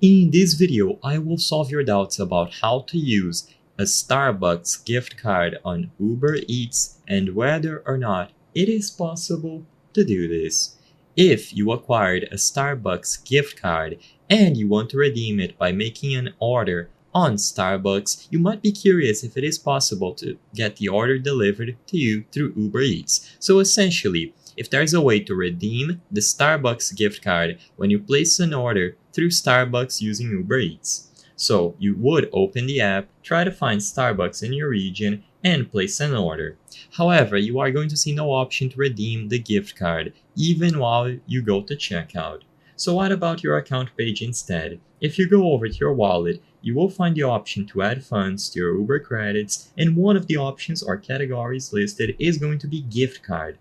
In this video, I will solve your doubts about how to use a Starbucks gift card on Uber Eats and whether or not it is possible to do this. If you acquired a Starbucks gift card and you want to redeem it by making an order on Starbucks, you might be curious if it is possible to get the order delivered to you through Uber Eats. So essentially, if there's a way to redeem the Starbucks gift card when you place an order through Starbucks using Uber Eats. So you would open the app, try to find Starbucks in your region, and place an order. However, you are going to see no option to redeem the gift card, even while you go to checkout. So what about your account page instead? If you go over to your wallet, you will find the option to add funds to your Uber credits, and one of the options or categories listed is going to be gift card.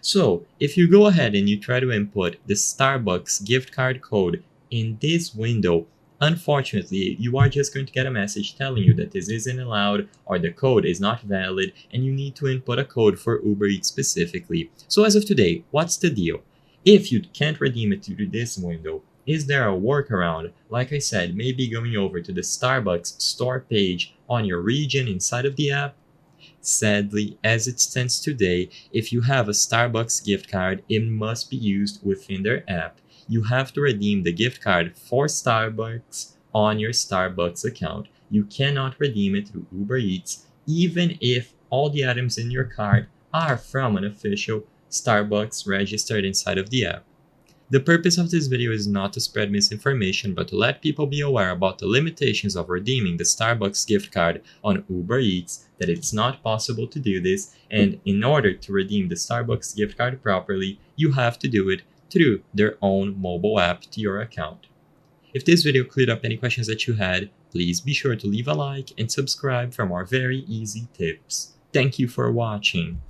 So if you go ahead and you try to input the Starbucks gift card code in this window, unfortunately, you are just going to get a message telling you that this isn't allowed or the code is not valid and you need to input a code for Uber Eats specifically. So as of today, what's the deal? If you can't redeem it through this window, is there a workaround? Like I said, maybe going over to the Starbucks store page on your region inside of the app? Sadly, as it stands today, if you have a Starbucks gift card, it must be used within their app. You have to redeem the gift card for Starbucks on your Starbucks account. You cannot redeem it through Uber Eats, even if all the items in your cart are from an official Starbucks registered inside of the app. The purpose of this video is not to spread misinformation, but to let people be aware about the limitations of redeeming the Starbucks gift card on Uber Eats, that it's not possible to do this, and in order to redeem the Starbucks gift card properly, you have to do it through their own mobile app to your account. If this video cleared up any questions that you had, please be sure to leave a like and subscribe for more very easy tips. Thank you for watching.